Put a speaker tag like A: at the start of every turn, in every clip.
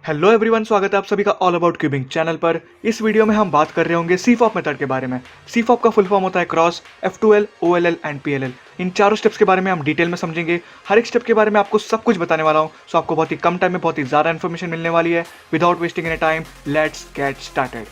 A: Hello everyone, स्वागत है आप सभी का ऑल अबाउट क्यूबिंग चैनल पर। इस वीडियो में हम बात कर रहे होंगे सीफॉप मेथड के बारे में। सीफॉप का फुल फॉर्म होता है cross, F2L, OLL and PLL। इन चारों स्टेप्स के बारे में हम डिटेल में समझेंगे। हर एक स्टेप के बारे में आपको सब कुछ बताने वाला हूँ, सो आपको बहुत ही कम टाइम में बहुत ही ज़्यादा इन्फॉर्मेशन मिलने वाली है। Without wasting any time, let's get started.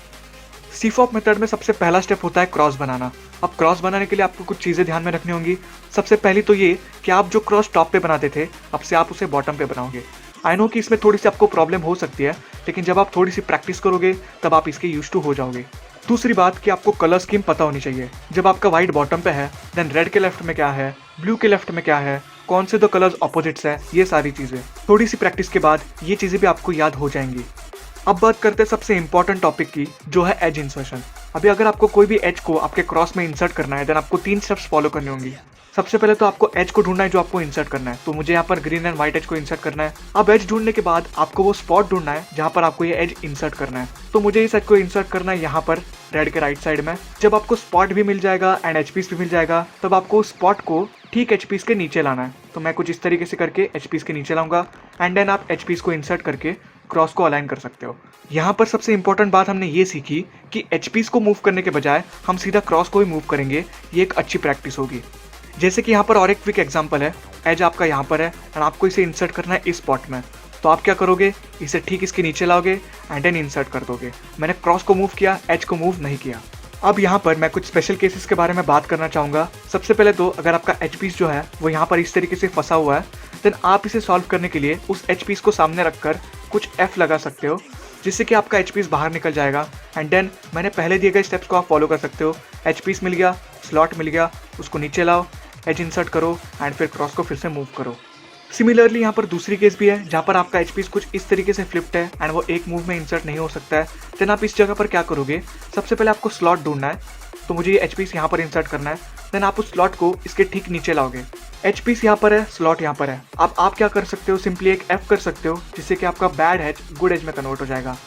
A: CFOP method में सबसे पहला स्टेप होता है क्रॉस बनाना। अब क्रॉस बनाने के लिए आपको कुछ चीज़ें ध्यान में रखनी होंगी। सबसे पहली तो ये कि आप जो क्रॉस टॉप पे बनाते थे, अब से आप उसे बॉटम पे बनाओगे। आई नो कि इसमें थोड़ी सी आपको प्रॉब्लम हो सकती है, लेकिन जब आप थोड़ी सी प्रैक्टिस करोगे तब आप इसके यूज टू हो जाओगे। दूसरी बात कि आपको कलर स्कीम पता होनी चाहिए। जब आपका व्हाइट बॉटम पे है, देन रेड के लेफ्ट में क्या है, ब्लू के लेफ्ट में क्या है, कौन से दो कलर्स ऑपोजिट्स है, ये सारी चीज़ें थोड़ी सी प्रैक्टिस के बाद ये चीज़ें भी आपको याद हो जाएंगी। अब बात करते हैं सबसे इंपॉर्टेंट टॉपिक की, जो है एज इंसर्शन। अभी अगर आपको कोई भी एज को आपके क्रॉस में इंसर्ट करना है, देन आपको 3 स्टेप्स फॉलो करने होंगी। सबसे पहले तो आपको एज को ढूंढना है जो आपको इंसर्ट करना है। तो मुझे यहाँ पर ग्रीन एंड व्हाइट एज को इंसर्ट करना है। अब एज ढूंढने के बाद आपको वो स्पॉट ढूंढना है जहाँ पर आपको ये एज इंसर्ट करना है। तो मुझे इस एज को इंसर्ट करना है यहाँ पर रेड के राइट साइड में। जब आपको स्पॉट भी मिल जाएगा एंड एच पीस भी मिल जाएगा, तब आपको स्पॉट को ठीक एच पीस के नीचे लाना है। तो मैं कुछ इस तरीके से करके एच पीस के नीचे लाऊंगा एंड देन आप एच पीस को इंसर्ट करके क्रॉस को अलाइन कर सकते हो। यहाँ पर सबसे इंपॉर्टेंट बात हमने ये सीखी कि एच पीस को मूव करने के बजाय हम सीधा क्रॉस को ही मूव करेंगे। ये एक अच्छी प्रैक्टिस होगी। जैसे कि यहाँ पर और एक क्विक एग्जांपल है। एज आपका यहाँ पर है एंड आपको इसे इंसर्ट करना है इस स्पॉट में। तो आप क्या करोगे, इसे ठीक इसके नीचे लाओगे एंड देन इंसर्ट कर दोगे। मैंने क्रॉस को मूव किया, एज को मूव नहीं किया। अब यहाँ पर मैं कुछ स्पेशल केसेस के बारे में बात करना चाहूँगा। सबसे पहले तो अगर आपका एच पीस जो है वो यहाँ पर इस तरीके से फंसा हुआ है, देन आप इसे सॉल्व करने के लिए उस एच पीस को सामने रखकर कुछ F लगा सकते हो, जिससे कि आपका एच पीस बाहर निकल जाएगा। एंड देन मैंने पहले दिए गए स्टेप्स को आप फॉलो कर सकते हो। एच पीस मिल गया, स्लॉट मिल गया, उसको नीचे लाओ, एज इंसर्ट करो एंड फिर क्रॉस को फिर से मूव करो। सिमिलरली यहाँ पर दूसरी केस भी है जहाँ पर आपका एच पीस कुछ इस तरीके से फ्लिप्ड है एंड वो एक मूव में इंसर्ट नहीं हो सकता है। देन आप इस जगह पर क्या करोगे, सबसे पहले आपको स्लॉट ढूंढना है। तो मुझे ये एच पीस यहाँ पर इंसर्ट करना है। देन आप उस स्लॉट को इसके ठीक नीचे लाओगे। एच पीस यहाँ पर है, स्लॉट यहाँ पर है। अब आप क्या कर सकते हो, सिंपली एक F कर सकते हो, जिससे कि आपका बैड एज गुड एज में कन्वर्ट हो जाएगा।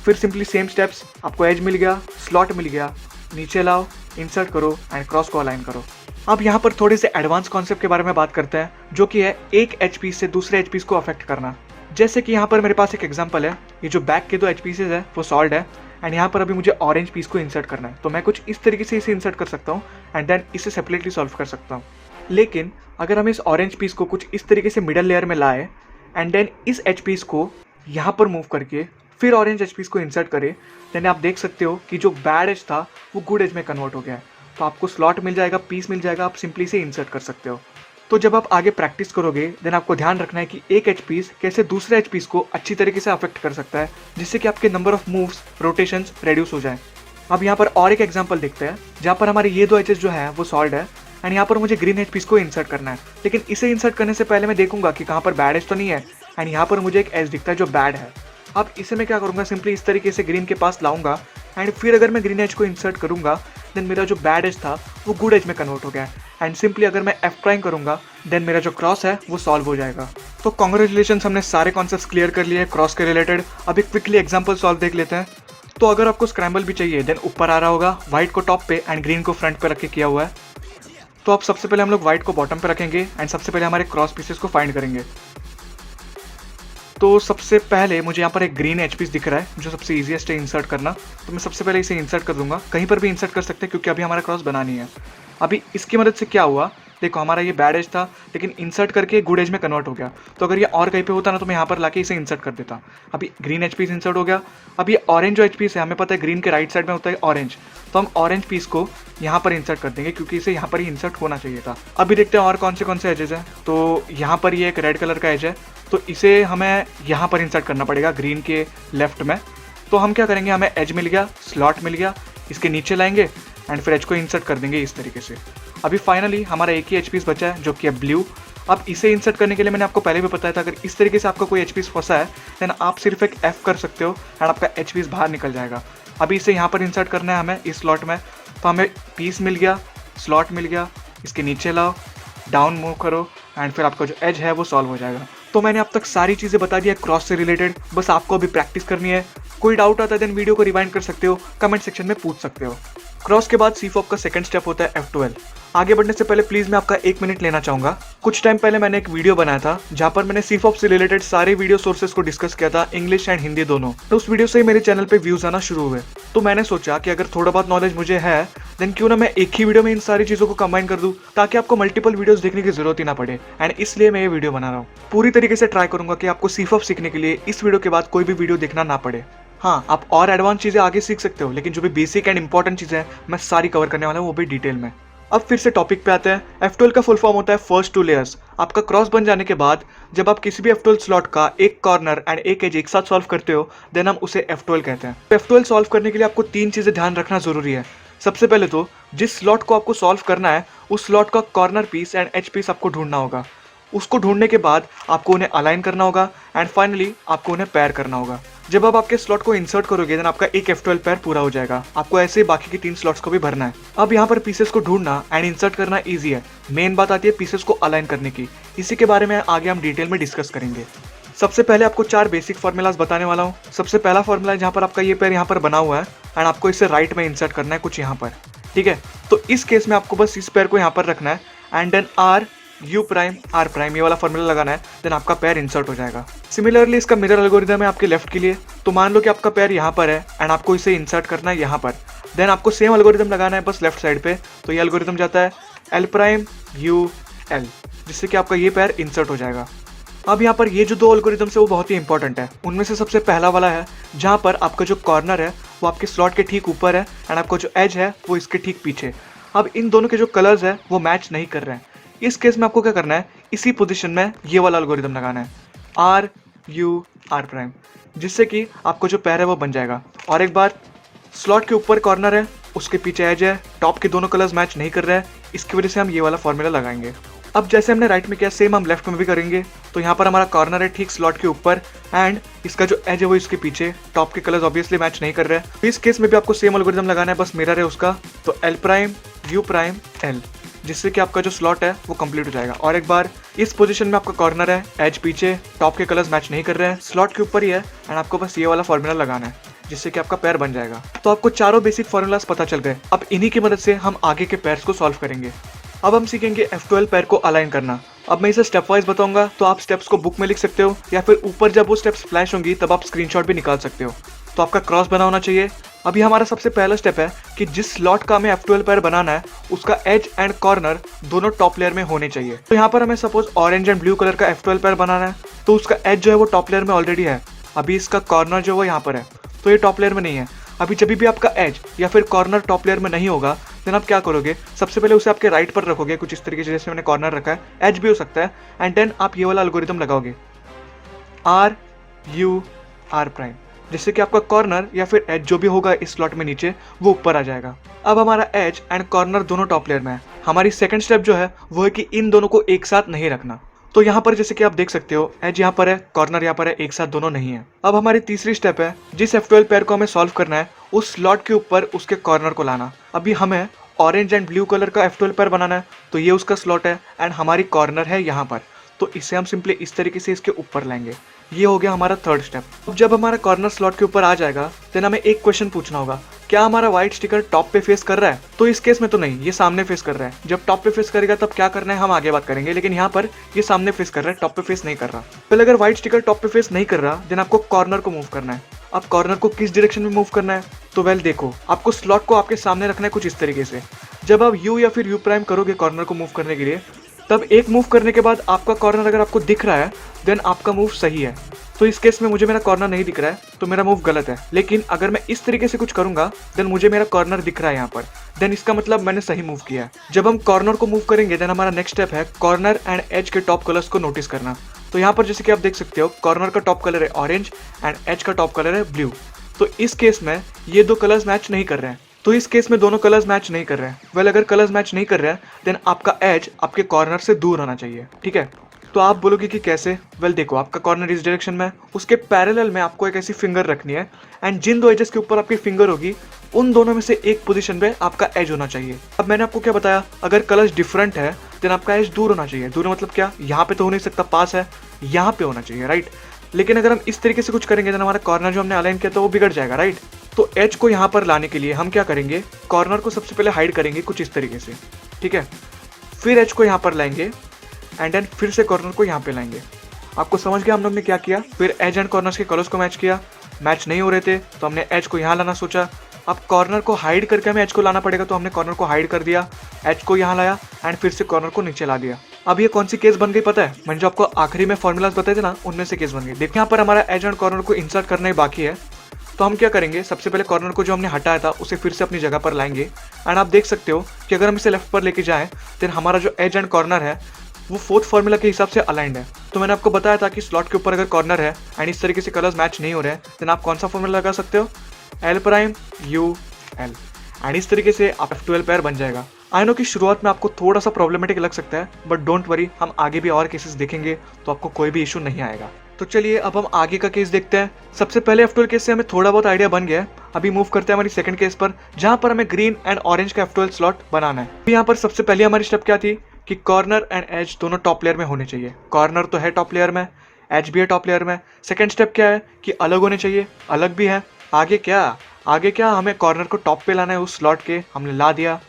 A: फिर सिंपली सेम स्टेप्स, आपको एज मिल गया, स्लॉट मिल गया, नीचे लाओ, इंसर्ट करो एंड क्रॉस को अलाइन करो। अब यहाँ पर थोड़े से एडवांस कॉन्सेप्ट के बारे में बात करते हैं, जो कि है एक एच पीस से दूसरे एच पीस को अफेक्ट करना। जैसे कि यहाँ पर मेरे पास एक एग्जांपल है। ये जो बैक के 2 एच पीसेज है वो सॉल्ड है एंड यहाँ पर अभी मुझे ऑरेंज पीस को इंसर्ट करना है। तो मैं कुछ इस तरीके से इसे इंसर्ट कर सकता हूँ एंड देन इसे सेपरेटली सॉल्व कर सकता हूँ। लेकिन अगर हम इस ऑरेंज पीस को कुछ इस तरीके से मिडल लेयर में लाए एंड देन इस एच पीस को यहाँ पर मूव करके फिर ऑरेंज एच पीस को इंसर्ट करें, देन आप देख सकते हो कि जो बैड एज था वो गुड एज में कन्वर्ट हो गया है। तो आपको स्लॉट मिल जाएगा, पीस मिल जाएगा, आप सिंपली से इंसर्ट कर सकते हो। तो जब आप आगे प्रैक्टिस करोगे, देन आपको ध्यान रखना है कि एक एच पीस कैसे दूसरे एच पीस को अच्छी तरीके से अफेक्ट कर सकता है, जिससे कि आपके number of moves, rotations reduce हो जाए। अब यहाँ पर और एक एग्जांपल देखते हैं, जहाँ पर हमारे ये 2 एचेस जो है वो सॉल्ड है एंड यहाँ पर मुझे ग्रीन एच पीस को इंसर्ट करना है। लेकिन इसे इंसर्ट करने से पहले मैं देखूंगा कि कहाँ पर बैड एज तो नहीं है एंड यहाँ पर मुझे एक एज दिखता है जो बैड है। अब इसे मैं क्या करूँगा, सिंपली इस तरीके से ग्रीन के पास लाऊंगा एंड फिर अगर मैं ग्रीन एज को इंसर्ट करूँगा, देन मेरा जो बैड एज था वो गुड एज में कन्वर्ट हो गया है। एंड सिंपली अगर मैं F प्राइम करूँगा, देन मेरा जो क्रॉस है वो सॉल्व हो जाएगा। तो कॉन्ग्रेचुलेशन, हमने सारे कॉन्सेप्ट्स क्लियर कर लिए क्रॉस के रिलेटेड। अभी क्विकली एग्जाम्पल सॉल्व देख लेते हैं। तो अगर आपको स्क्रैम्बल भी चाहिए, देन ऊपर आ रहा होगा, व्हाइट को टॉप पे एंड ग्रीन को फ्रंट पे रख के किया हुआ है। तो अब सबसे पहले हम लोग व्हाइट को बॉटम पे रखेंगे एंड सबसे पहले हमारे क्रॉस पीसेस को फाइंड करेंगे। तो सबसे पहले मुझे यहाँ पर एक ग्रीन एच पीस दिख रहा है जो सबसे ईजीएस्ट है इंसर्ट करना। तो मैं सबसे पहले इसे इंसर्ट कर दूंगा। कहीं पर भी इंसर्ट कर सकते हैं क्योंकि अभी हमारा क्रॉस बना नहीं है। अभी इसकी मदद से क्या हुआ, देखो हमारा ये बैड एज था लेकिन इंसर्ट करके गुड एज में कन्वर्ट हो गया। तो अगर ये और कहीं पे होता ना, तो मैं यहाँ पर लाके इसे इंसर्ट कर देता। अभी ग्रीन एच पीस इंसर्ट हो गया। अब ये ऑरेंज जो एच पीस है, हमें पता है ग्रीन के राइट साइड में होता है ऑरेंज, तो हम ऑरेंज पीस को यहाँ पर इंसर्ट कर देंगे क्योंकि इसे यहाँ पर ही इंसर्ट होना चाहिए था। अभी देखते हैं और कौन से एजेस हैं। तो यहाँ पर ये एक रेड कलर का एज है, तो इसे हमें यहाँ पर इंसर्ट करना पड़ेगा ग्रीन के लेफ्ट में। तो हम क्या करेंगे, हमें एज मिल गया, स्लॉट मिल गया, इसके नीचे लाएंगे एंड फिर एज को इंसर्ट कर देंगे इस तरीके से। अभी फाइनली हमारा एक ही एच पीस बचा है जो कि है ब्लू। अब इसे इंसर्ट करने के लिए मैंने आपको पहले भी बताया था, अगर इस तरीके से आपका कोई एच पीस फंसा है, देन आप सिर्फ एक F कर सकते हो एंड आपका एच पीस बाहर निकल जाएगा। अभी इसे यहाँ पर इंसर्ट करना है हमें इस स्लॉट में। तो हमें पीस मिल गया, स्लॉट मिल गया, इसके नीचे लाओ, डाउन मूव करो एंड फिर आपका जो एज है वो सॉल्व हो जाएगा। तो मैंने अब तक सारी चीज़ें बता दी है क्रॉस से रिलेटेड, बस आपको अभी प्रैक्टिस करनी है। कोई डाउट आता है देन वीडियो को रिवाइंड कर सकते हो, कमेंट सेक्शन में पूछ सकते हो। क्रॉस के बाद सीफॉप का सेकंड स्टेप होता है F2L। आगे बढ़ने से पहले प्लीज मैं आपका 1 मिनट लेना चाहूंगा। कुछ टाइम पहले मैंने एक वीडियो बनाया था जहां पर मैंने सीफॉप से रिलेटेड सारे वीडियो सोर्सेज को डिस्कस किया था, इंग्लिश एंड हिंदी दोनों। तो उस वीडियो से ही मेरे चैनल पे व्यूज आना शुरू हुए। तो मैंने सोचा कि अगर थोड़ा बहुत नॉलेज मुझे है देन क्यों ना मैं एक ही वीडियो में इन सारी चीजों को कंबाइन कर दूं, ताकि आपको मल्टीपल वीडियोस देखने की जरूरत ही ना पड़े। एंड इसलिए मैं ये वीडियो बना रहा हूँ। पूरी तरीके से ट्राई करूंगा कि आपको सीफॉप सीखने के लिए इस वीडियो के बाद कोई भी वीडियो देखना ना पड़े। हाँ, आप और एडवांस चीजें आगे सीख सकते हो, लेकिन जो भी बेसिक एंड इंपॉर्टेंट चीजें हैं मैं सारी कवर करने वाला हूँ, वो भी डिटेल में। अब फिर से टॉपिक पे आते हैं। F12 का फुल फॉर्म होता है फर्स्ट टू लेयर्स। आपका क्रॉस बन जाने के बाद जब आप किसी भी F12 स्लॉट का एक कॉर्नर एंड एक एज एक साथ सॉल्व करते हो देन हम उसे F12 कहते हैं। F12 सॉल्व करने के लिए आपको 3 चीजें ध्यान रखना जरूरी है। सबसे पहले तो जिस स्लॉट को आपको सॉल्व करना है उस स्लॉट का corner piece and edge piece आपको ढूंढना होगा। उसको ढूंढने के बाद आपको उन्हें अलाइन करना होगा एंड फाइनली आपको उन्हें पेयर करना होगा। जब आप आपके स्लॉट को इंसर्ट करोगे देन आपका एक F12 पेयर पूरा हो जाएगा। आपको ऐसे ही बाकी की 3 स्लॉट्स को भी भरना है। अब यहाँ पर पीसेस को ढूंढना एंड इंसर्ट करना इजी है। मेन बात आती है पीसेस को अलाइन करने की। इसी के बारे में आगे हम डिटेल में डिस्कस करेंगे। सबसे पहले आपको 4 बेसिक फॉर्मूलाज बताने वाला हूँ। सबसे पहला फॉर्मूला है जहाँ पर आपका ये पेयर यहाँ पर बना हुआ है एंड आपको इसे राइट में इंसर्ट करना है कुछ यहाँ पर, ठीक है। तो इस केस में आपको बस इस पेयर को यहाँ पर रखना है and then R U prime R prime ये वाला फॉर्मूला लगाना है, देन आपका पेयर इंसर्ट हो जाएगा। सिमिलरली इसका मिरर एल्गोरिथम है आपके लेफ्ट के लिए। तो मान लो कि आपका पेयर यहाँ पर है एंड आपको इसे इंसर्ट करना है यहाँ पर, देन आपको सेम एल्गोरिथम लगाना है बस लेफ्ट साइड पे। तो ये एल्गोरिथम जाता है एल प्राइम यू एल, जिससे कि आपका ये पेयर इंसर्ट हो जाएगा। अब यहाँ पर ये जो 2 एल्गोरिथम्स है वो बहुत ही इंपॉर्टेंट है। उनमें से सबसे पहला वाला है जहाँ पर आपका जो कॉर्नर है वो आपके स्लॉट के ठीक ऊपर है एंड आपका जो एज है वो इसके ठीक पीछे। अब इन दोनों के जो कलर्स है वो मैच नहीं कर रहे हैं। इस केस में आपको क्या करना है, इसी पोजीशन में ये वाला एल्गोरिथम लगाना है आर यू आर प्राइम, जिससे कि आपको जो पेयर है वो बन जाएगा। और एक बार स्लॉट के ऊपर कॉर्नर है, उसके पीछे एज है, टॉप के दोनों कलर्स मैच नहीं कर रहे हैं, इसकी वजह से हम ये वाला फॉर्मूला लगाएंगे। अब जैसे हमने राइट में किया सेम हम लेफ्ट में भी करेंगे। तो यहाँ पर हमारा कॉर्नर है ठीक स्लॉट के ऊपर एंड इसका जो एज है वो इसके पीछे, टॉप के कलर्स ऑब्वियसली मैच नहीं कर रहे हैं। तो इस केस में भी आपको सेम एल्गोरिथम लगाना है, बस मिरर है उसका। तो L prime U prime L, जिससे कि आपका जो स्लॉट है वो कंप्लीट हो जाएगा। और एक बार इस पोजीशन में आपका कॉर्नर है, एज पीछे, टॉप के कलर्स मैच नहीं कर रहे हैं, स्लॉट के ऊपर ही है एंड आपको बस ये वाला फॉर्मूला लगाना है, जिससे कि आपका पेयर बन जाएगा। तो आपको चारों बेसिक फॉर्मूलाज पता चल गए। अब इन्हीं की मदद से हम आगे के पेयर्स को सॉल्व करेंगे। अब हम सीखेंगे F12 पेयर को अलाइन करना। अब मैं इसे स्टेप वाइज बताऊंगा, तो आप स्टेप्स को बुक में लिख सकते हो या फिर ऊपर जब वो स्टेप्स फ्लैश होंगी तब आप स्क्रीनशॉट भी निकाल सकते हो। तो आपका क्रॉस बना होना चाहिए। अभी हमारा सबसे पहला स्टेप है कि जिस स्लॉट का हमें F12 पेयर बनाना है उसका एज एंड कॉर्नर दोनों टॉप लेयर में होने चाहिए। तो यहाँ पर हमें suppose orange and blue colour का F12 पेयर बनाना है, तो उसका एज जो है वो टॉप लेयर में ऑलरेडी है। अभी इसका कॉर्नर जो है वो यहाँ पर है, तो ये टॉप लेयर में नहीं है। अभी जब भी आपका एज या फिर कॉर्नर टॉप लेयर में नहीं होगा देन आप क्या करोगे, सबसे पहले उसे आपके राइट पर रखोगे कुछ इस तरीके से जैसे मैंने कॉर्नर रखा है, एज भी हो सकता है एंड देन आप ये वाला एल्गोरिथम लगाओगे आर यू आर प्राइम, जिससे कि आपका कॉर्नर या फिर एज जो भी होगा इस स्लॉट में नीचे वो ऊपर आ जाएगा। अब हमारा एज एंड कॉर्नर दोनों टॉप लेयर में है। हमारी सेकंड स्टेप जो है वो है कि इन दोनों को एक साथ नहीं रखना। तो यहाँ पर जैसे कि आप देख सकते हो एज यहाँ पर है, कॉर्नर यहाँ पर है, एक साथ दोनों नहीं है। अब हमारी तीसरी स्टेप है जिस F12 पेयर को हमें सॉल्व करना है उस स्लॉट के ऊपर उसके कॉर्नर को लाना। अभी हमें ऑरेंज एंड ब्लू कलर का F12 पेयर बनाना है, तो ये उसका स्लॉट है एंड हमारी कॉर्नर है यहाँ पर। तो इसे हम सिंपली इस तरीके से इसके ऊपर लाएंगे। ये हो गया हमारा थर्ड स्टेप। अब जब हमारा कॉर्नर स्लॉट के ऊपर आ जाएगा देन हमें एक क्वेश्चन पूछना होगा, क्या हमारा व्हाइट स्टिकर टॉप पे फेस कर रहा है? तो इस केस में तो नहीं, ये सामने फेस कर रहा है। जब टॉप पे फेस करेगा तब क्या करना है हम आगे बात करेंगे, लेकिन यहाँ पर ये सामने फेस कर रहा है, टॉप पे फेस नहीं कर रहा। पहले अगर व्हाइट स्टिकर टॉप पे फेस नहीं कर रहा देन आपको कॉर्नर को मूव करना है। अब कॉर्नर को किस डायरेक्शन में मूव करना है, तो वेल देखो, आपको स्लॉट को आपके सामने रखना है कुछ इस तरीके से। जब आप यू या फिर यू प्राइम करोगे कॉर्नर को मूव करने के लिए, तब एक मूव करने के बाद आपका कॉर्नर अगर आपको दिख रहा है देन आपका मूव सही है। तो इस केस में मुझे मेरा कॉर्नर नहीं दिख रहा है तो मेरा मूव गलत है। लेकिन अगर मैं इस तरीके से कुछ करूंगा देन मुझे मेरा कॉर्नर दिख रहा है यहाँ पर, देन इसका मतलब मैंने सही मूव किया है। जब हम कॉर्नर को मूव करेंगे देन हमारा नेक्स्ट स्टेप है कॉर्नर एंड एज के टॉप कलर्स को नोटिस करना। तो यहाँ पर जैसे कि आप देख सकते हो कॉर्नर का टॉप कलर है ऑरेंज एंड एज का टॉप कलर है ब्लू। तो इस केस में ये 2 कलर्स मैच नहीं कर रहे हैं। तो इस केस में दोनों कलर्स मैच नहीं कर रहे हैं। वेल अगर कलर्स मैच नहीं कर रहे हैं देन आपका एज आपके कॉर्नर से दूर होना चाहिए, ठीक है। तो आप बोलोगे कि कैसे? वेल देखो, आपका कॉर्नर इस डायरेक्शन में, उसके पैरेलल में आपको एक ऐसी फिंगर रखनी है एंड जिन 2 एजेस के ऊपर आपकी फिंगर होगी उन दोनों में से एक पोजीशन पे आपका एज होना चाहिए। अब मैंने आपको क्या बताया, अगर कलर्स डिफरेंट है देन आपका एज दूर होना चाहिए। दूर मतलब क्या, यहाँ पे तो हो नहीं सकता, पास है, यहाँ पे होना चाहिए, राइट। लेकिन अगर हम इस तरीके से कुछ करेंगे देन हमारा कॉर्नर जो हमने अलाइन किया था वो बिगड़ जाएगा, राइट। तो एज को यहाँ पर लाने के लिए हम क्या करेंगे, कॉर्नर को सबसे पहले हाइड करेंगे कुछ इस तरीके से, ठीक है। फिर एज को यहाँ पर लाएंगे एंड देन फिर से कॉर्नर को यहाँ पे लाएंगे। आपको समझ गया हम लोग ने क्या किया? फिर एज एंड कॉर्नर्स के कलर्स को मैच किया, मैच नहीं हो रहे थे तो हमने एज को यहाँ लाना सोचा। अब कॉर्नर को हाइड करके हमें एज को लाना पड़ेगा, तो हमने कॉर्नर को हाइड कर दिया, एज को यहाँ लाया एंड फिर से कॉर्नर को नीचे ला दिया। अब ये कौन सी केस बन गई पता है? मैंने जो आपको आखिरी में फॉर्मूलाज बताए थे ना, उनमें से केस बन गई। देखिए यहाँ पर हमारा एज एंड कॉर्नर को इंसर्ट करना ही बाकी है, तो हम क्या करेंगे, सबसे पहले कॉर्नर को जो हमने हटाया था उसे फिर से अपनी जगह पर लाएंगे एंड आप देख सकते हो कि अगर हम इसे लेफ्ट पर लेके जाएं देन हमारा जो एज एंड कॉर्नर है वो फोर्थ फार्मूला के हिसाब से अलाइंड है। तो मैंने आपको बताया था कि स्लॉट के ऊपर अगर कॉर्नर है एंड इस तरीके से कलर्स मैच नहीं हो रहे हैं देन आप कौन सा फॉर्मूला लगा सकते हो, L prime U L, and इस तरीके से आप F12 पेयर बन जाएगा। आई नो कि शुरुआत में आपको थोड़ा सा प्रॉब्लमेटिक लग सकता है, बट डोंट वरी, हम आगे भी और केसेस देखेंगे तो आपको कोई भी इशू नहीं आएगा। तो चलिए अब हम आगे का केस देखते हैं। सबसे पहले F12 केस से हमें थोड़ा बहुत आइडिया बन गया है। अभी मूव करते हैं हमारी सेकंड केस पर, जहां पर हमें ग्रीन एंड ऑरेंज का F12 स्लॉट बनाना है। यहाँ पर सबसे पहले हमारी स्टेप क्या थी कि कॉर्नर एंड एज दोनों टॉप लेयर में होने चाहिए। कॉर्नर तो है टॉप लेयर में, एज भी है टॉप लेयर में। सेकंड स्टेप क्या है कि अलग होने चाहिए, अलग भी है। आगे क्या हमें कॉर्नर को टॉप पे लाना है उस स्लॉट के, हमने ला दिया।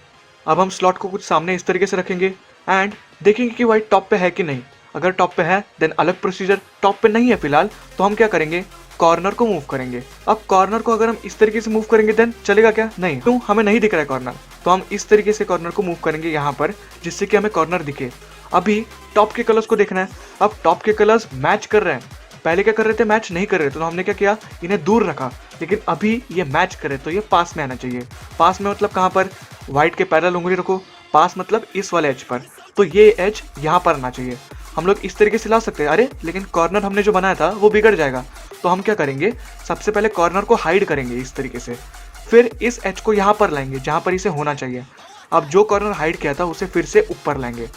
A: अब हम स्लॉट को कुछ सामने इस तरीके से रखेंगे एंड देखेंगे कि वाइट टॉप पे है कि नहीं। अगर टॉप पे है देन अलग प्रोसीजर, टॉप पे नहीं है फिलहाल तो हम क्या करेंगे, कॉर्नर को मूव करेंगे। अब कॉर्नर को अगर हम इस तरीके से मूव करेंगे देन चलेगा क्या? नहीं, क्यों? हमें नहीं दिख रहा है कॉर्नर, तो हम इस तरीके से कॉर्नर को मूव करेंगे यहाँ पर, जिससे कि हमें कॉर्नर दिखे। अभी टॉप के कलर्स को देखना है। अब टॉप के कलर्स मैच कर रहे हैं, पहले क्या कर रहे थे, मैच नहीं कर रहे, तो हमने क्या किया, इन्हें दूर रखा। लेकिन अभी ये मैच करे तो ये पास में आना चाहिए। पास में मतलब कहाँ पर? व्हाइट के पैरेलल उंगली रखो, पास मतलब इस वाले एज पर, तो ये एज यहाँ पर आना चाहिए। हम लोग इस तरीके से ला सकते हैं। अरे लेकिन कॉर्नर हमने जो बनाया था वो बिगड़ जाएगा, तो हम क्या करेंगे, सबसे पहले कॉर्नर को हाइड करेंगे इस तरीके से, फिर इस एज को यहाँ पर लाएंगे जहाँ पर इसे होना चाहिए। अब जो कॉर्नर हाइड किया था उसे फिर से ऊपर लाएंगे,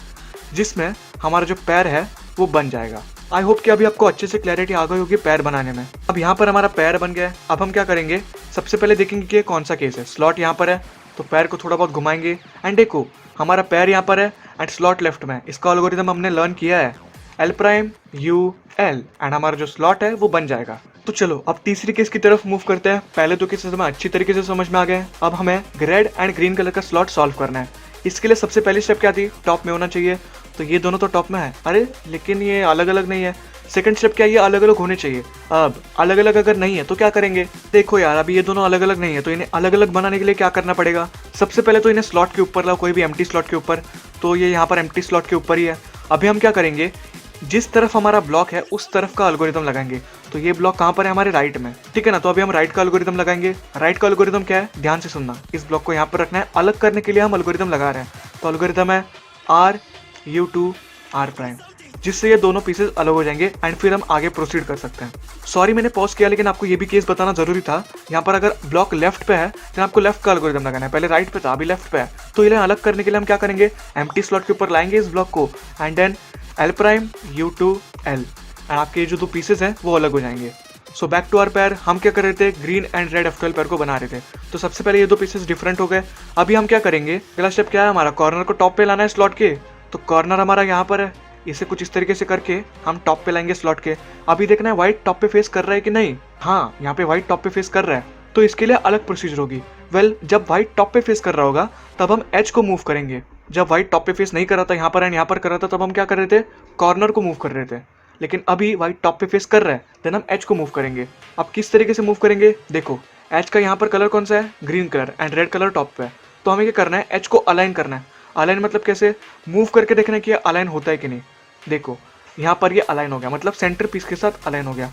A: जिसमें हमारा जो पैर है वो बन जाएगा। आई होप कि अभी आपको अच्छे से क्लैरिटी आ गई होगी पैर बनाने में। अब यहाँ पर हमारा पैर बन गया है। अब हम क्या करेंगे, सबसे पहले देखेंगे कि कौन सा केस है। स्लॉट यहाँ पर है तो पैर को थोड़ा बहुत घुमाएंगे एंड देखो हमारा पैर यहाँ पर है एंड स्लॉट लेफ्ट में। इसका एल्गोरिथम हमने लर्न किया है, L prime U L, and हमारा जो स्लॉट है वो बन जाएगा। तो चलो अब तीसरी केस की तरफ मूव करते हैं। पहले दो केसेस हमें अच्छी तरीके से समझ में आ गए, अब हमें रेड एंड ग्रीन कलर का स्लॉट सॉल्व करना है। इसके लिए सबसे पहली स्टेप क्या थी, टॉप में होना चाहिए, तो ये दोनों तो टॉप में है। अरे लेकिन ये अलग अलग नहीं है। सेकंड स्टेप क्या, ये अलग अलग होने चाहिए। अब अलग अलग अगर नहीं है तो क्या करेंगे, देखो यार अभी ये दोनों अलग अलग नहीं है, तो इन्हें अलग अलग बनाने के लिए क्या करना पड़ेगा, सबसे पहले तो इन्हें स्लॉट के ऊपर लाओ, कोई भी एम्प्टी स्लॉट के ऊपर। तो ये यहाँ पर एम्प्टी स्लॉट के ऊपर ही है। अभी हम क्या करेंगे, जिस तरफ हमारा ब्लॉक है उस तरफ का एल्गोरिथम लगाएंगे। तो ये ब्लॉक कहाँ पर है, हमारे राइट में, ठीक है ना। तो अभी हम राइट का एल्गोरिथम लगाएंगे। राइट का एल्गोरिथम क्या है, ध्यान से सुनना, इस ब्लॉक को यहाँ पर रखना है। अलग करने के लिए हम एल्गोरिथम लगा रहे हैं, तो एल्गोरिथम है R U2 R प्राइम, जिससे ये दोनों पीसेस अलग हो जाएंगे एंड फिर हम आगे प्रोसीड कर सकते हैं। सॉरी मैंने पॉज किया, लेकिन आपको ये भी केस बताना जरूरी था। यहाँ पर अगर ब्लॉक लेफ्ट पे है तो आपको लेफ्ट का एल्गोरिथम लगाना है। पहले राइट पे था, अभी लेफ्ट पे है, तो इन्हें अलग करने के लिए हम क्या करेंगे, एम्प्टी स्लॉट के ऊपर लाएंगे इस ब्लॉक को and then L prime U2 L, and आपके ये जो दो पीसेस हैं वो अलग हो जाएंगे। सो बैक टू आवर पैर, हम क्या कर रहे थे, ग्रीन एंड रेड F12 पैर को बना रहे थे। तो सबसे पहले ये दो पीसेस डिफरेंट हो गए। अभी हम क्या करेंगे, पहला स्टेप क्या है हमारा, कॉर्नर को टॉप पे लाना है स्लॉट के। तो कॉर्नर हमारा यहाँ पर है, इसे कुछ इस तरीके से करके हम टॉप पे लाएंगे स्लॉट के। अभी देखना है व्हाइट टॉप पे फेस कर रहा है कि नहीं। हाँ, यहाँ पे व्हाइट टॉप पे फेस कर रहा है, तो इसके लिए अलग प्रोसीजर होगी। वेल, जब व्हाइट टॉप पे फेस कर रहा होगा तब हम एज को मूव करेंगे। जब व्हाइट टॉप पे फेस नहीं कर रहा था, यहाँ पर एंड यहाँ पर कर रहा था, तब हम क्या कर रहे थे, कॉर्नर को मूव कर रहे थे। लेकिन अभी व्हाइट टॉप पे फेस कर रहा है, देन हम एज को मूव करेंगे। अब किस तरीके से मूव करेंगे, देखो एज का यहाँ पर कलर कौन सा है, green colour, and red colour top पे है। तो हमें क्या करना है, एज को अलाइन करना है। अलाइन मतलब कैसे, मूव करके देखना है कि अलाइन होता है कि नहीं। देखो यहाँ पर ये अलाइन हो गया, मतलब सेंटर पीस के साथ अलाइन हो गया।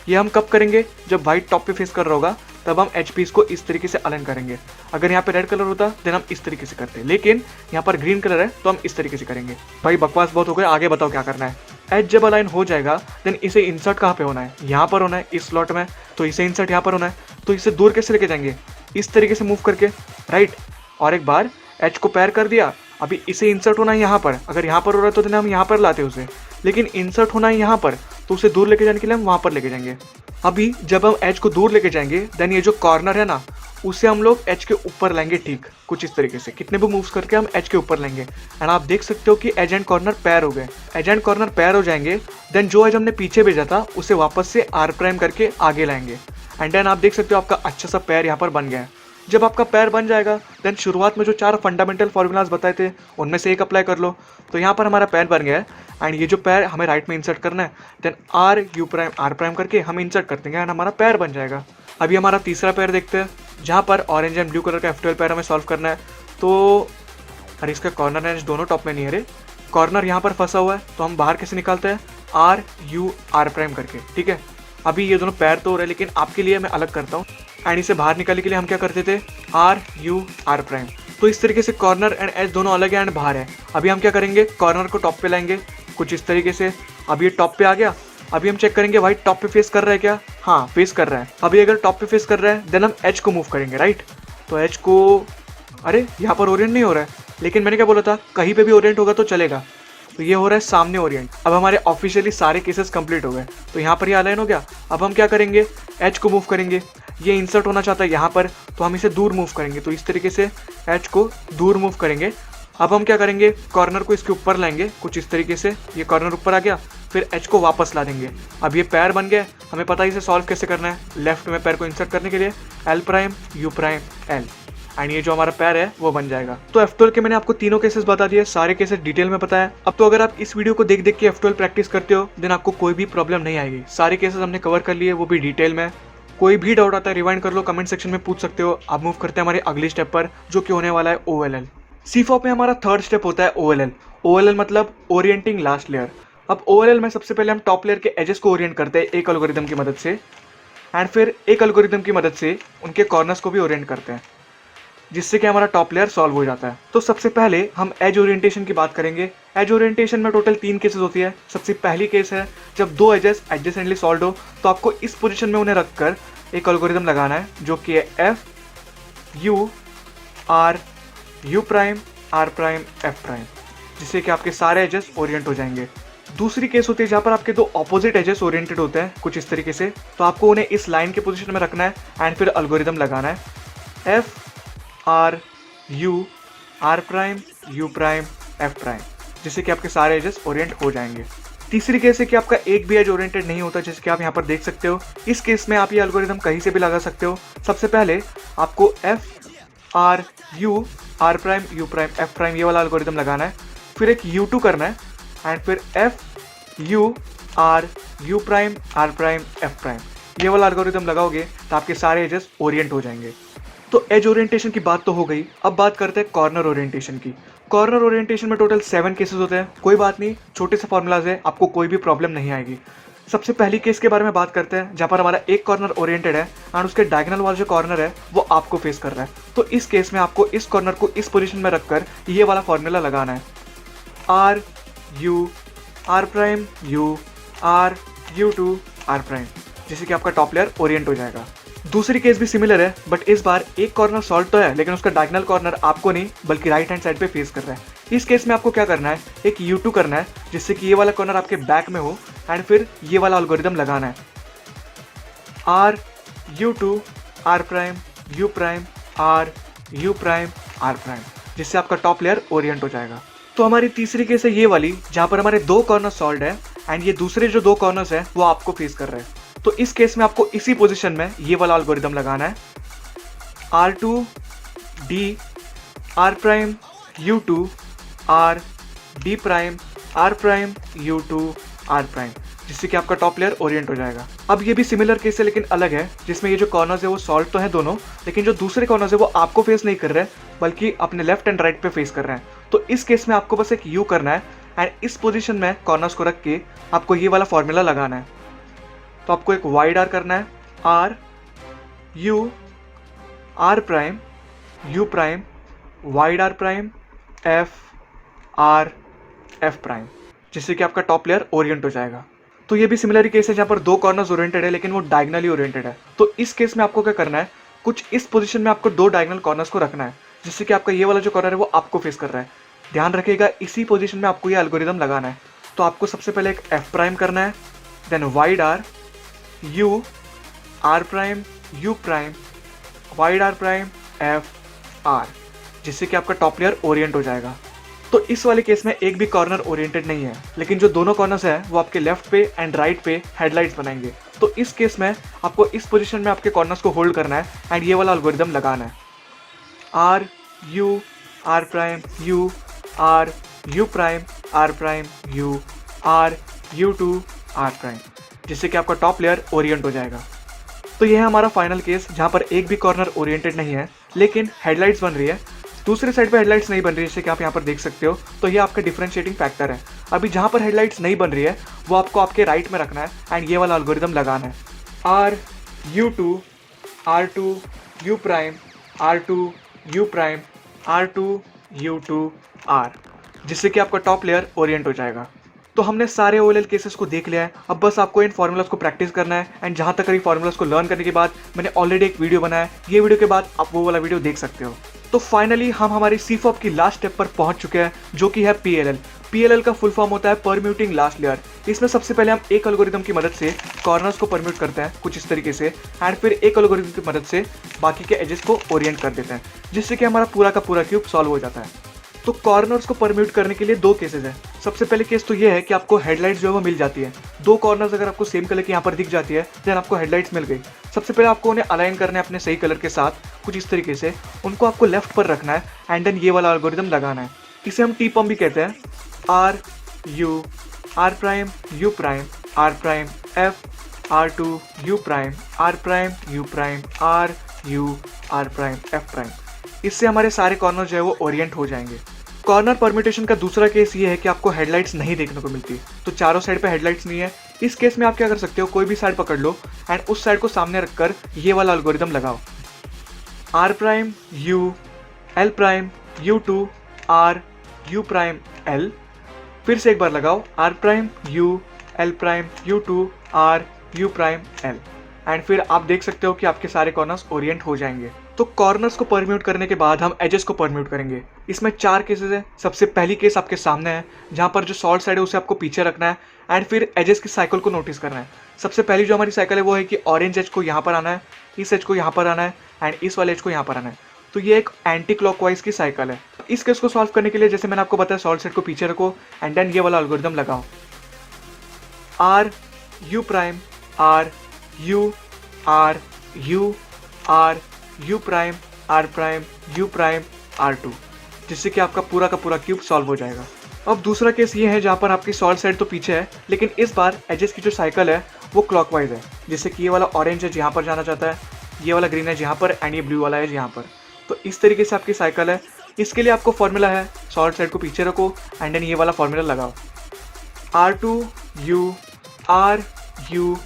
A: ये हम कब करेंगे, जब व्हाइट टॉप पे फेस कर रहा होगा तब हम एच पीस को इस तरीके से अलाइन करेंगे। अगर यहाँ पे रेड कलर होता देन हम इस तरीके से करते, लेकिन यहाँ पर ग्रीन कलर है तो हम इस तरीके से करेंगे। भाई बकवास बहुत हो गया, आगे बताओ क्या करना है। एज जब अलाइन हो जाएगा देन इसे इंसर्ट कहाँ पे होना है, यहाँ पर होना है इस स्लॉट में, तो इसे इंसर्ट यहाँ पर होना है। तो इसे दूर कैसे लेके जाएंगे, इस तरीके से मूव करके राइट, और एक बार एच को पैर कर दिया। अभी इसे इंसर्ट होना है यहाँ पर, अगर यहाँ पर हो रहा है तो देन हम यहाँ पर लाते उसे, लेकिन इंसर्ट होना है यहाँ पर, तो उसे दूर लेके जाने के लिए हम वहाँ पर लेके जाएंगे। अभी जब हम एज को दूर लेके जाएंगे देन ये जो कॉर्नर है ना, उसे हम लोग एज के ऊपर लाएंगे, ठीक कुछ इस तरीके से, कितने भी मूव्स करके हम एज के ऊपर लेंगे। एंड आप देख सकते हो कि एज एंड कॉर्नर पैर हो गए। एज एंड कॉर्नर पैर हो जाएंगे देन जो एज हमने पीछे भेजा था उसे वापस से R प्राइम करके आगे लाएंगे। एंड देन आप देख सकते हो आपका अच्छा सा पैर यहाँ पर बन गया है। जब आपका पैर बन जाएगा देन शुरुआत में जो 4 फंडामेंटल फॉर्मूलाज बताए थे उनमें से एक अप्लाई कर लो। तो यहाँ पर हमारा पैर बन गया है एंड ये जो पैर हमें राइट में इंसर्ट करना है, देन आर प्राइम करके हम इंसर्ट कर देंगे एंड हमारा पैर बन जाएगा। अभी हमारा तीसरा पैर देखते हैं, जहाँ पर ऑरेंज एंड ब्लू कलर का F12 पैर हमें सॉल्व करना है। तो अरे इसका कॉर्नर एंड दोनों टॉप में नहीं है, रे कॉर्नर यहाँ पर फंसा हुआ है, तो हम बाहर कैसे निकालते हैं, आर प्राइम करके। ठीक है, अभी ये दोनों पैर तो हो रहे हैं लेकिन आपके लिए मैं अलग करता हूँ एंड इसे बाहर निकालने के लिए हम क्या करते थे, आर प्राइम। तो इस तरीके से कॉर्नर एंड एज दोनों अलग है एंड बाहर है। अभी हम क्या करेंगे, कॉर्नर को टॉप पे लाएंगे कुछ इस तरीके से। अब ये टॉप पे आ गया। अभी हम चेक करेंगे भाई टॉप पे फेस कर रहा है क्या, हाँ फेस कर रहा है। अभी अगर टॉप पे फेस कर रहा है देन हम एच को मूव करेंगे, राइट। तो एच को, अरे यहाँ पर ओरिएंट नहीं हो रहा है, लेकिन मैंने क्या बोला था कहीं पे भी ओरिएंट होगा तो चलेगा। तो ये हो रहा है सामने ओरिएंट। अब हमारे ऑफिशियली सारे केसेस कंप्लीट हो गए। तो यहाँ पर ये अलाइन हो गया। अब हम क्या करेंगे, एच को मूव करेंगे। ये इंसर्ट होना चाहता है यहाँ पर, तो हम इसे दूर मूव करेंगे। तो इस तरीके से एच को दूर मूव करेंगे। अब हम क्या करेंगे, कॉर्नर को इसके ऊपर लाएंगे कुछ इस तरीके से। ये कॉर्नर ऊपर आ गया, फिर एच को वापस ला देंगे। अब ये पैर बन गया। हमें पता है इसे सॉल्व कैसे करना है। लेफ्ट में पैर को इंसर्ट करने के लिए L prime U prime L, and ये जो हमारा पैर है वो बन जाएगा। तो F12 के मैंने आपको तीनों केसेस बता दिए, सारे केसेस डिटेल में बताया। अब तो अगर आप इस वीडियो को देख देख के F12 प्रैक्टिस करते हो देन आपको कोई भी प्रॉब्लम नहीं आएगी। सारे केसेस हमने कवर कर लिए, वो भी डिटेल में। कोई भी डाउट आता है रिवाइंड कर लो, कमेंट सेक्शन में पूछ सकते हो। अब मूव करते हैं हमारे अगले स्टेप पर, जो कि होने वाला है OLL। CFOP में हमारा थर्ड स्टेप होता है OLL। OLL मतलब ओरिएंटिंग लास्ट लेयर। अब OLL में सबसे पहले हम टॉप लेयर के एजेस को ओरिएंट करते हैं एक एल्गोरिथम की मदद से, एंड फिर एक एल्गोरिथम की मदद से उनके कॉर्नर्स को भी ओरिएंट करते हैं, जिससे कि हमारा टॉप लेयर सॉल्व हो जाता है। तो सबसे पहले हम एज ओरिएंटेशन की बात करेंगे। एज ओरिएंटेशन में टोटल 3 केसेस होती है। सबसे पहली केस है जब 2 एजेस एडजेसेंटली सॉल्व हो, तो आपको इस पोजीशन में उन्हें रखकर एक एल्गोरिथम लगाना है, जो कि है F U R U prime R prime F prime, जिससे कि आपके सारे एजेस ओरिएंट हो जाएंगे। दूसरी केस होती है जहाँ पर आपके 2 ऑपोजिट एजेस ओरिएंटेड होते हैं कुछ इस तरीके से, तो आपको उन्हें इस लाइन के पोजीशन में रखना है एंड फिर एल्गोरिथम लगाना है F R U R prime U prime F prime, जिससे कि आपके सारे एजेस ओरिएंट हो जाएंगे। तीसरी केस है कि आपका एक भी एज ओरिएंटेड नहीं होता, जैसे कि आप यहाँ पर देख सकते हो। इस केस में आप ये एल्गोरिथम कहीं से भी लगा सकते हो। सबसे पहले आपको F R U R prime U prime F prime ये वाला एल्गोरिथम लगाना है, फिर एक U2 करना है एंड फिर F U R U prime R prime F prime ये वाला एल्गोरिथम लगाओगे तो आपके सारे एजेस ओरिएंट हो जाएंगे। तो एज ओरिएंटेशन की बात तो हो गई। अब बात करते हैं कॉर्नर ओरिएंटेशन की। कॉर्नर ओरिएंटेशन में टोटल 7 केसेस होते हैं। कोई बात नहीं, छोटे से फॉर्मूलाज है, आपको कोई भी प्रॉब्लम नहीं आएगी। सबसे पहली केस के बारे में बात करते हैं, जहाँ पर हमारा एक कॉर्नर ओरिएंटेड है एंड उसके डायगोनल वाला जो कॉर्नर है वो आपको फेस कर रहा है। तो इस केस में आपको इस कॉर्नर को इस पोजीशन में रखकर ये वाला फॉर्मूला लगाना है, R U R prime U R U two R prime, जिससे कि आपका टॉप लेयर ओरिएंट हो जाएगा। दूसरी केस भी सिमिलर है, बट इस बार एक कॉर्नर सॉल्व तो है लेकिन उसका डायगोनल कॉर्नर आपको नहीं बल्कि राइट हैंड साइड पे फेस कर रहा है। इस केस में आपको क्या करना है, एक U2 करना है जिससे कि ये वाला कॉर्नर आपके बैक में हो एंड फिर ये वाला एल्गोरिथम लगाना है, R U two R prime U prime R U prime R prime, जिससे आपका टॉप लेयर ओरिएंट हो जाएगा। तो हमारी तीसरी केस है ये वाली, जहाँ पर हमारे 2 कॉर्नर सॉल्व है एंड ये दूसरे जो 2 कॉर्नर्स है वो आपको फेस कर रहे हैं। तो इस केस में आपको इसी पोजीशन में ये वाला एल्गोरिथम लगाना है, R two D R prime U two R D prime R prime U two R prime, जिससे कि आपका टॉप लेयर ओरिएंट हो जाएगा। अब ये भी सिमिलर केस है लेकिन अलग है, जिसमें ये जो कॉर्नर्स है वो सॉल्व तो है दोनों, लेकिन जो दूसरे कॉर्नर्स है वो आपको फेस नहीं कर रहे हैं बल्कि अपने लेफ्ट एंड राइट पे फेस कर रहे हैं। तो इस केस में आपको बस एक U करना है एंड इस पोजीशन में कॉर्नर्स को रख के आपको ये वाला फॉर्मूला लगाना है। तो आपको एक वाइड आर करना है, R U R prime U prime wide R prime F R F prime, जिससे कि आपका टॉप लेयर ओरिएंट हो जाएगा। तो ये भी सिमिलर ही केस है जहाँ पर 2 कॉर्नर्स ओरिएंटेड है लेकिन वो डायगोनली ओरिएंटेड है। तो इस केस में आपको क्या करना है, कुछ इस पोजीशन में आपको 2 डायगोनल कॉर्नर्स को रखना है, जिससे कि आपका ये वाला जो कॉर्नर है वो आपको फेस कर रहा है। ध्यान रखिएगा इसी पोजीशन में आपको ये एल्गोरिथम लगाना है। तो आपको सबसे पहले एक एफ प्राइम करना है, then wide R U R prime U prime wide R prime F R, जिससे कि आपका टॉप लेयर ओरिएंट हो जाएगा। तो इस वाले केस में एक भी कॉर्नर ओरिएंटेड नहीं है, लेकिन जो दोनों कॉर्नर्स हैं वो आपके लेफ्ट पे एंड राइट पे हेडलाइट्स बनाएंगे। तो इस केस में आपको इस पोजीशन में आपके कॉर्नर्स को होल्ड करना है एंड ये वाला एल्गोरिथम लगाना है। R U R prime U R U prime R prime U R U two R prime, जिससे कि आपका टॉप लेयर ओरिएंट हो जाएगा। तो यह है हमारा फाइनल केस जहाँ पर एक भी कॉर्नर ओरिएंटेड नहीं है लेकिन हेडलाइट्स बन रही है, दूसरी साइड पे हेडलाइट्स नहीं बन रही है, जैसे कि आप यहाँ पर देख सकते हो। तो ये आपका डिफरेंशिएटिंग फैक्टर है। अभी जहाँ पर हेडलाइट्स नहीं बन रही है वो आपको आपके राइट में रखना है एंड ये वाला एल्गोरिदम लगाना है, R U two U prime R two U prime R two U two R, जिससे कि आपका टॉप लेयर ओरिएंट हो जाएगा। तो हमने सारे OLL केसेस को देख लिया है, अब बस आपको इन फॉर्मूलाज को प्रैक्टिस करना है। एंड जहाँ तक इन फॉर्मूलाज को लर्न करने के बाद मैंने ऑलरेडी एक वीडियो बनाया है, ये वीडियो के बाद आप वो वाला वीडियो देख सकते हो। तो फाइनली हम हमारी CFOP की लास्ट स्टेप पर पहुंच चुके हैं, जो कि है PLL। PLL का फुल फॉर्म होता है परम्यूटिंग लास्ट लेयर। इसमें सबसे पहले हम एक एल्गोरिदम की मदद से कॉर्नर्स को परम्यूट करते हैं कुछ इस तरीके से, एंड फिर एक एल्गोरिदम की मदद से बाकी के एजेस को ओरिएंट कर देते हैं, जिससे कि हमारा पूरा का पूरा क्यूब सॉल्व हो जाता है। तो कॉर्नर्स को परम्यूट करने के लिए दो केसेस हैं। सबसे पहले केस तो ये है कि आपको हेडलाइट्स जो है वो मिल जाती है। दो कॉर्नर्स अगर आपको सेम कलर की यहाँ पर दिख जाती है देन आपको हेडलाइट्स मिल गई। सबसे पहले आपको उन्हें अलाइन करना है अपने सही कलर के साथ कुछ इस तरीके से, उनको आपको लेफ्ट पर रखना है एंड देन ये वाला एल्गोरिदम लगाना है। इसे हम टी-पम भी कहते हैं, R U R prime U prime R prime F R two U prime R prime U prime R U R prime F prime. इससे हमारे सारे कॉर्नर जो है वो ओरिएंट हो जाएंगे। कॉर्नर परम्यूटेशन का दूसरा केस ये है कि आपको हेडलाइट्स नहीं देखने को मिलती, तो चारों साइड पे हेडलाइट्स नहीं है। इस केस में आप क्या कर सकते हो, कोई भी साइड पकड़ लो एंड उस साइड को सामने रखकर ये वाला एल्गोरिदम लगाओ, R prime U L prime U two R U prime L. फिर से एक बार लगाओ, R prime U L prime U two R U prime L, and फिर आप देख सकते हो कि आपके सारे कॉर्नर्स ओरिएंट हो जाएंगे। तो कॉर्नर्स को परम्यूट करने के बाद हम एजेस को परम्यूट करेंगे। इसमें 4 केसेस है। सबसे पहली केस आपके सामने है, जहाँ पर जो सॉल्ट साइड है उसे आपको पीछे रखना है एंड फिर एजेस की साइकिल को नोटिस करना है। सबसे पहली जो हमारी साइकिल है वो है कि ऑरेंज एज को यहाँ पर आना है, इस एज को यहाँ पर आना है एंड इस वाले एज को यहाँ पर आना है। तो ये एक एंटी क्लॉकवाइज की साइकिल है। इस केस को सॉल्व करने के लिए जैसे मैंने आपको बताया, सॉल्ट साइड को पीछे रखो एंड देन ये वाला एल्गोरिदम लगाओ, R U prime R U R U R U prime R prime U prime R two, जिससे कि आपका पूरा का पूरा क्यूब सॉल्व हो जाएगा। अब दूसरा केस ये है जहाँ पर आपकी सॉल्ट साइड तो पीछे है लेकिन इस बार एजेस की जो साइकिल है वो क्लॉकवाइज है, जिससे कि ये वाला ऑरेंज एज यहाँ पर जाना चाहता है, ये वाला ग्रीन एज यहाँ पर एंड ये ब्लू वाला एज यहाँ पर। तो इस तरीके से आपकी साइकिल है। इसके लिए आपको फॉर्मूला है, सॉल्ट साइड को पीछे रखो एंड देन ये वाला फॉर्मूला लगाओ, R two U R U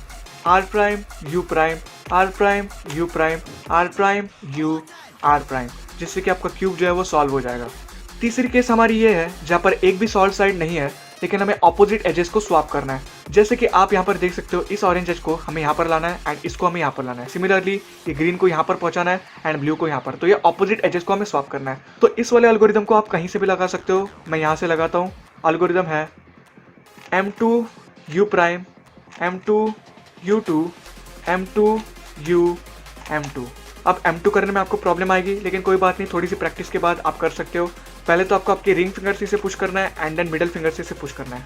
A: R prime U prime R prime U prime R prime U R prime, जिससे कि आपका क्यूब जो है वो सॉल्व हो जाएगा। तीसरी केस हमारी ये है जहाँ पर एक भी सॉल्ट साइड नहीं है लेकिन हमें ऑपोजिट एजेस को स्वैप करना है। जैसे कि आप यहाँ पर देख सकते हो, इस ऑरेंज एज को हमें यहाँ पर लाना है एंड इसको हमें यहाँ पर लाना है। सिमिलरली ये ग्रीन को यहाँ पर पहुँचाना है एंड ब्लू को यहाँ पर। तो ये ऑपोजिट एजेस को हमें स्वैप करना है। तो इस वाले एल्गोरिदम को आप कहीं से भी लगा सकते हो। मैं यहाँ से लगाता हूँ। एल्गोरिदम है M2 U prime M2 U2 M2 U M2। अब M2 करने में आपको प्रॉब्लम आएगी लेकिन कोई बात नहीं, थोड़ी सी प्रैक्टिस के बाद आप कर सकते हो। पहले तो आपको आपकी रिंग फिंगर से इसे पुश करना है एंड देन मिडल फिंगर से इसे पुश करना है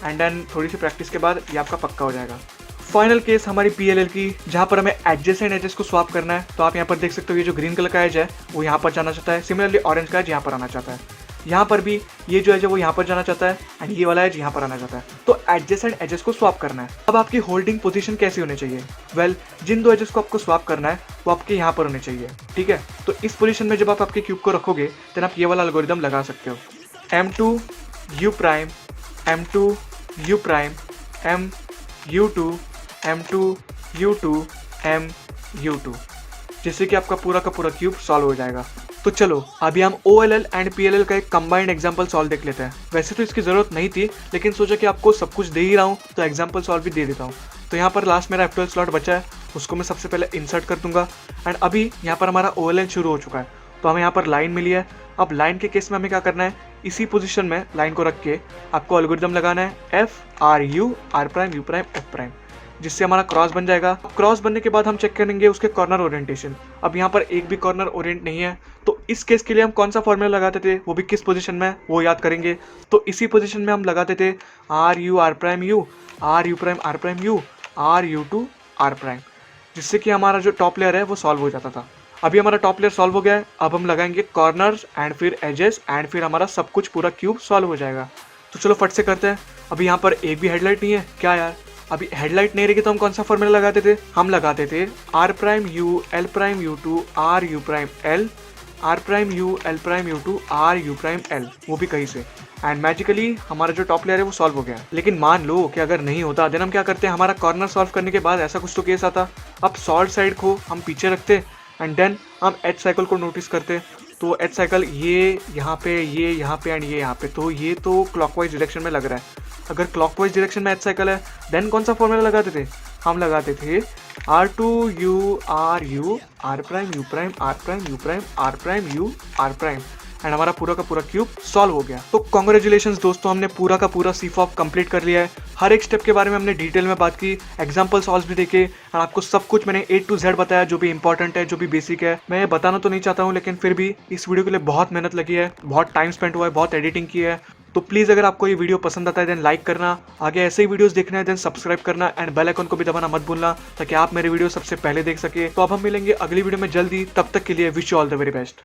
A: एंड देन थोड़ी सी प्रैक्टिस के बाद ये आपका पक्का हो जाएगा। फाइनल केस हमारी PLL की, जहाँ पर हमें एडजेसेंट एजेस को स्वैप करना है। तो आप यहाँ पर देख सकते हो ये जो ग्रीन कलर का एज है वो यहाँ पर जाना चाहता है, सिमिलरली ऑरेंज का एज यहाँ पर आना चाहता है, यहाँ पर भी ये जो एज है वो यहाँ पर जाना चाहता है एंड ये वाला एज यहाँ पर आना चाहता है। तो एडजेसेंट एजेस को स्वैप करना है। अब आपकी होल्डिंग पोजीशन कैसी होनी चाहिए? वेल, जिन दो एजेस को आपको स्वैप करना है वो आपके यहाँ पर होने चाहिए, ठीक है। तो इस पोजीशन में जब आप आपके क्यूब को रखोगे देन आप ये वाला एल्गोरिदम लगा सकते हो, M2 U prime M2 U prime M U2 M2 U2 M U2, जिससे कि आपका पूरा का पूरा क्यूब सॉल्व हो जाएगा। तो चलो अभी हम OLL एंड PLL का एक कंबाइंड एग्जांपल सॉल्व देख लेते हैं। वैसे तो इसकी ज़रूरत नहीं थी लेकिन सोचा कि आपको सब कुछ दे ही रहा हूँ तो एग्जांपल सॉल्व भी दे देता हूँ। तो यहाँ पर लास्ट मेरा F12 स्लॉट बचा है, उसको मैं सबसे पहले इंसर्ट कर दूंगा एंड अभी यहाँ पर हमारा OLL शुरू हो चुका है। तो हमें यहाँ पर लाइन मिली है। अब लाइन के केस में हमें क्या करना है, इसी पोजीशन में लाइन को रख के आपको एल्गोरिदम लगाना है FRU R prime U prime F prime, जिससे हमारा क्रॉस बन जाएगा। क्रॉस बनने के बाद हम चेक करेंगे उसके कॉर्नर ओरिएंटेशन। अब यहाँ पर एक भी कॉर्नर ओरिएंट नहीं है तो इस केस के लिए हम कौन सा फॉर्मूला लगाते थे, वो भी किस पोजीशन में, वो याद करेंगे। तो इसी पोजीशन में हम लगाते थे RU R prime U RU prime R prime U RU2 R prime, जिससे कि हमारा जो टॉप लेयर है वो सॉल्व हो जाता था। अभी हमारा टॉप लेयर सॉल्व हो गया है। अब हम लगाएंगे कॉर्नर्स एंड फिर एजेस एंड फिर हमारा सब कुछ पूरा क्यूब सॉल्व हो जाएगा। तो चलो फट से करते हैं। अभी यहाँ पर एक भी हेडलाइट नहीं है क्या यार? अभी हेडलाइट नहीं रहेगी तो हम कौन सा फॉर्मूला लगाते थे? हम लगाते थे R prime U L prime U two R U prime L, R prime U L prime U two R U prime L, वो भी कहीं से। एंड मैजिकली हमारा जो टॉप लेयर है वो सॉल्व हो गया। लेकिन मान लो कि अगर नहीं होता देन हम क्या करते हैं? हमारा कॉर्नर सॉल्व करने के बाद ऐसा कुछ तो केस आता। अब सॉल्व साइड को हम पीछे रखते एंड देन हम एज साइकिल को नोटिस करते। तो एज साइकिल ये यहाँ पे, ये यहाँ पे एंड ये यहाँ पे, तो ये तो क्लॉकवाइज डायरेक्शन में लग रहा है। अगर क्लॉकवाइज डायरेक्शन में एज साइकिल है देन कौन सा फॉर्मूला लगाते थे? हम लगाते थे R two U R U R prime U prime R prime U prime R prime U R prime and हमारा पूरा का पूरा क्यूब सॉल्व हो गया। तो कॉन्ग्रेचुलेशंस दोस्तों, हमने पूरा का पूरा सीफॉप कंप्लीट कर लिया है। हर एक स्टेप के बारे में हमने डिटेल में बात की, एग्जांपल सॉल्व भी देखे और आपको सब कुछ मैंने A to Z बताया, जो भी इंपॉर्टेंट है, जो भी बेसिक है। मैं ये बताना तो नहीं चाहता हूँ, लेकिन फिर भी इस वीडियो के लिए बहुत मेहनत लगी है, बहुत टाइम स्पेंड हुआ है, बहुत एडिटिंग की है। तो प्लीज़ अगर आपको ये वीडियो पसंद आता है देन लाइक करना, आगे ऐसे ही वीडियोस देखना है देन सब्सक्राइब करना एंड बेल आइकन को भी दबाना मत भूलना, ताकि आप मेरे वीडियो सबसे पहले देख सके। तो अब हम मिलेंगे अगली वीडियो में जल्दी, तब तक के लिए wish you all the very best.